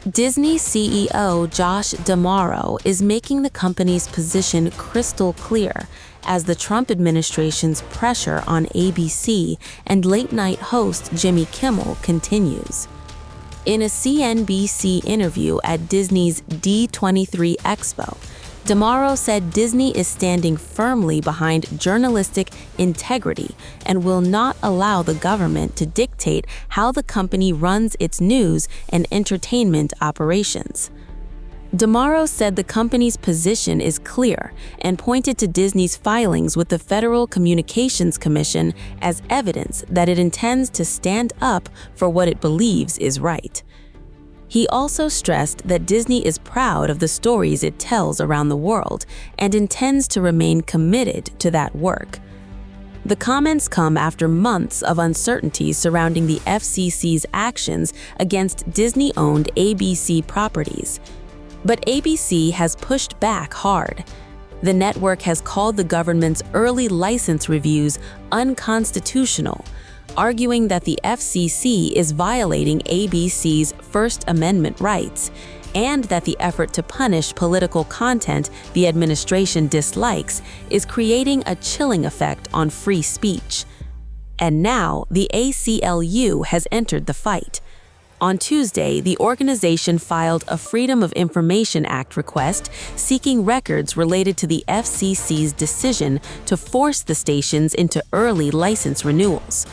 Disney CEO Josh D'Amaro is making the company's position crystal clear as the Trump administration's pressure on ABC and late-night host Jimmy Kimmel continues. In a CNBC interview at Disney's D23 Expo, D'Amaro said Disney is standing firmly behind journalistic integrity and will not allow the government to dictate how the company runs its news and entertainment operations. D'Amaro said the company's position is clear and pointed to Disney's filings with the Federal Communications Commission as evidence that it intends to stand up for what it believes is right. He also stressed that Disney is proud of the stories it tells around the world and intends to remain committed to that work. The comments come after months of uncertainty surrounding the FCC's actions against Disney-owned ABC properties. But ABC has pushed back hard. The network has called the government's early license reviews unconstitutional, arguing that the FCC is violating ABC's First Amendment rights and that the effort to punish political content the administration dislikes is creating a chilling effect on free speech. And now the ACLU has entered the fight. On Tuesday, the organization filed a Freedom of Information Act request seeking records related to the FCC's decision to force the stations into early license renewals.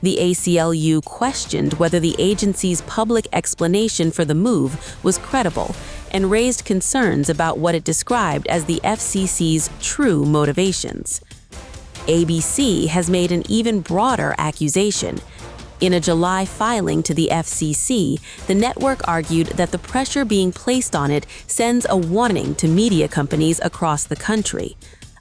The ACLU questioned whether the agency's public explanation for the move was credible and raised concerns about what it described as the FCC's true motivations. ABC has made an even broader accusation. In a July filing to the FCC, the network argued that the pressure being placed on it sends a warning to media companies across the country: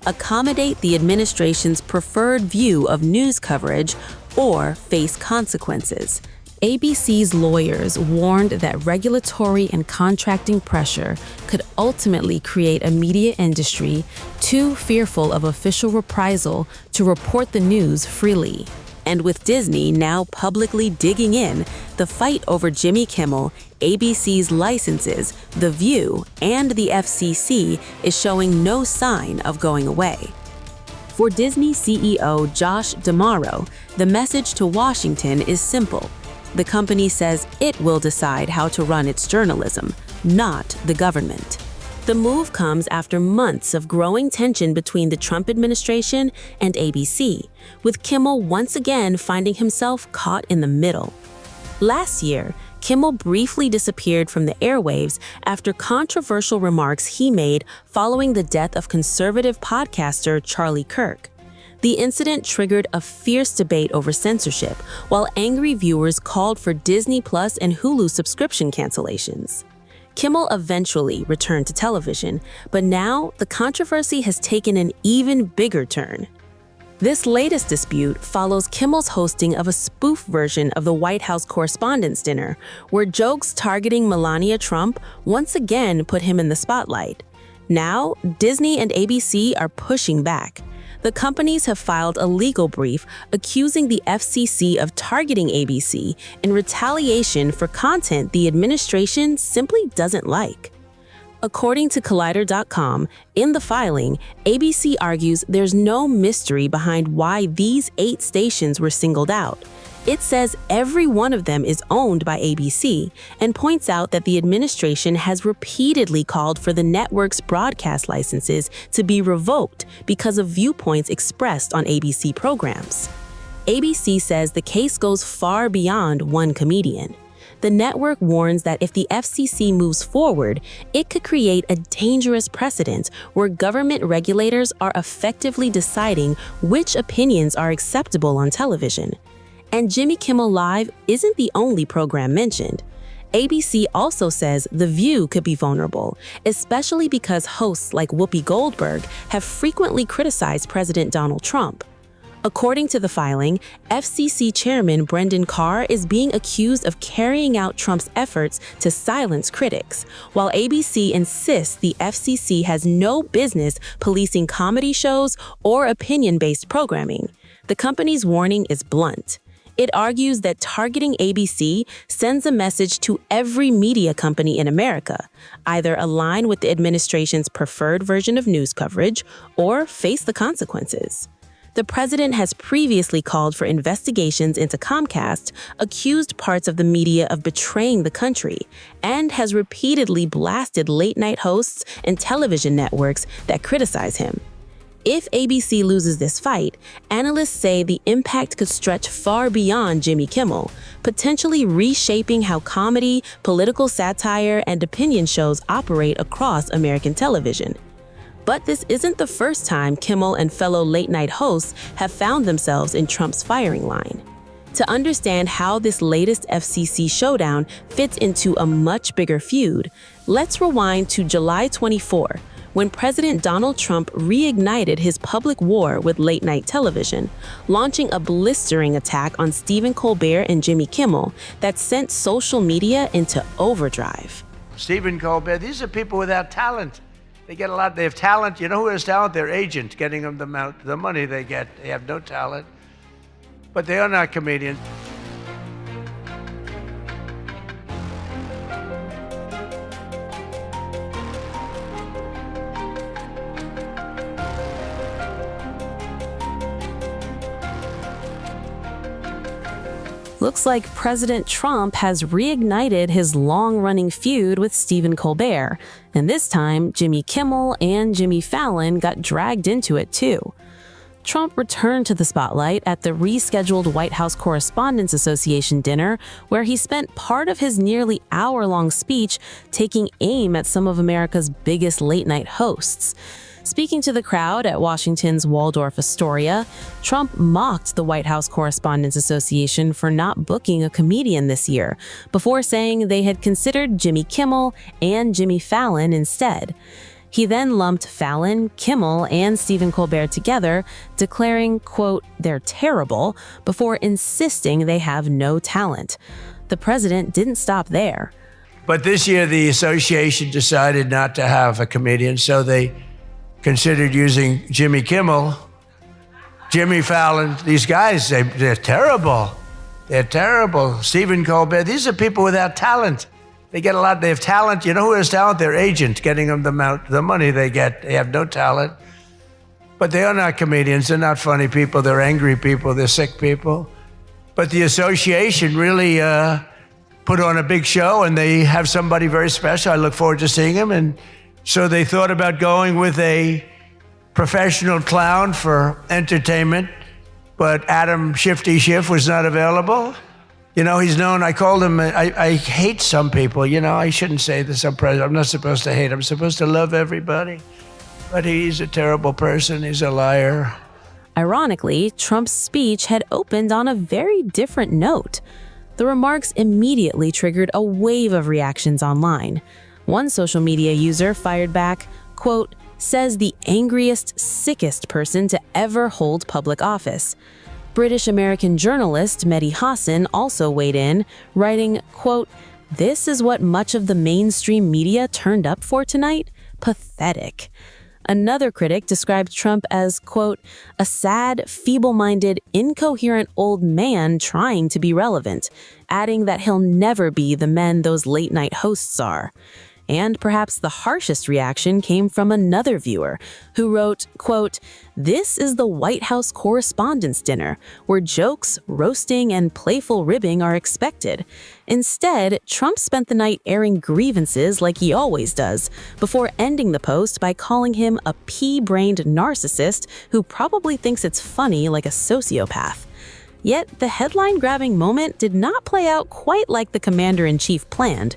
accommodate the administration's preferred view of news coverage or face consequences. ABC's lawyers warned that regulatory and contracting pressure could ultimately create a media industry too fearful of official reprisal to report the news freely. And with Disney now publicly digging in, the fight over Jimmy Kimmel, ABC's licenses, The View, and the FCC is showing no sign of going away. For Disney CEO Josh D'Amaro, the message to Washington is simple. The company says it will decide how to run its journalism, not the government. The move comes after months of growing tension between the Trump administration and ABC, with Kimmel once again finding himself caught in the middle. Last year, Kimmel briefly disappeared from the airwaves after controversial remarks he made following the death of conservative podcaster Charlie Kirk. The incident triggered a fierce debate over censorship, while angry viewers called for Disney Plus and Hulu subscription cancellations. Kimmel eventually returned to television, but now the controversy has taken an even bigger turn. This latest dispute follows Kimmel's hosting of a spoof version of the White House Correspondents' Dinner, where jokes targeting Melania Trump once again put him in the spotlight. Now, Disney and ABC are pushing back. The companies have filed a legal brief accusing the FCC of targeting ABC in retaliation for content the administration simply doesn't like. According to Collider.com, in the filing, ABC argues there's no mystery behind why these 8 stations were singled out. It says every one of them is owned by ABC and points out that the administration has repeatedly called for the network's broadcast licenses to be revoked because of viewpoints expressed on ABC programs. ABC says the case goes far beyond one comedian. The network warns that if the FCC moves forward, it could create a dangerous precedent where government regulators are effectively deciding which opinions are acceptable on television. And Jimmy Kimmel Live isn't the only program mentioned. ABC also says The View could be vulnerable, especially because hosts like Whoopi Goldberg have frequently criticized President Donald Trump. According to the filing, FCC Chairman Brendan Carr is being accused of carrying out Trump's efforts to silence critics, while ABC insists the FCC has no business policing comedy shows or opinion-based programming. The company's warning is blunt. It argues that targeting ABC sends a message to every media company in America: either align with the administration's preferred version of news coverage or face the consequences. The president has previously called for investigations into Comcast, accused parts of the media of betraying the country, and has repeatedly blasted late-night hosts and television networks that criticize him. If ABC loses this fight, analysts say the impact could stretch far beyond Jimmy Kimmel, potentially reshaping how comedy, political satire, and opinion shows operate across American television. But this isn't the first time Kimmel and fellow late-night hosts have found themselves in Trump's firing line. To understand how this latest FCC showdown fits into a much bigger feud, let's rewind to July 24, when President Donald Trump reignited his public war with late-night television, launching a blistering attack on Stephen Colbert and Jimmy Kimmel that sent social media into overdrive. Stephen Colbert, these are people without talent. They get a lot, they have talent. You know who has talent? Their agent, getting them the money they get. They have no talent, but they are not comedians. Looks like President Trump has reignited his long-running feud with Stephen Colbert, and this time Jimmy Kimmel and Jimmy Fallon got dragged into it too. Trump returned to the spotlight at the rescheduled White House Correspondents Association dinner, where he spent part of his nearly hour-long speech taking aim at some of America's biggest late-night hosts. Speaking to the crowd at Washington's Waldorf Astoria, Trump mocked the White House Correspondents Association for not booking a comedian this year, before saying they had considered Jimmy Kimmel and Jimmy Fallon instead. He then lumped Fallon, Kimmel, and Stephen Colbert together, declaring, quote, "they're terrible," before insisting they have no talent. The president didn't stop there. But this year, the association decided not to have a comedian, so they considered using Jimmy Kimmel, Jimmy Fallon. These guys, they're terrible. They're terrible. Stephen Colbert, these are people without talent. They get a lot, they have talent. You know who has talent? Their agent, getting them the money they get. They have no talent, but they are not comedians. They're not funny people. They're angry people. They're sick people. But the association really put on a big show, and they have somebody very special. I look forward to seeing him. And so they thought about going with a professional clown for entertainment, but Adam Shifty Schiff was not available. You know, he's known, I called him, I hate some people, you know, I shouldn't say this, I'm not supposed to hate, I'm supposed to love everybody. But he's a terrible person, he's a liar. Ironically, Trump's speech had opened on a very different note. The remarks immediately triggered a wave of reactions online. One social media user fired back, quote, "says the angriest, sickest person to ever hold public office." British-American journalist Mehdi Hassan also weighed in, writing, quote, "this is what much of the mainstream media turned up for tonight? Pathetic." Another critic described Trump as, quote, "a sad, feeble-minded, incoherent old man trying to be relevant," adding that he'll never be the men those late-night hosts are. And perhaps the harshest reaction came from another viewer who wrote, quote, "this is the White House Correspondents' Dinner, where jokes, roasting, and playful ribbing are expected. Instead, Trump spent the night airing grievances like he always does, before ending the post by calling him a pea-brained narcissist who probably thinks it's funny like a sociopath." Yet the headline-grabbing moment did not play out quite like the commander-in-chief planned.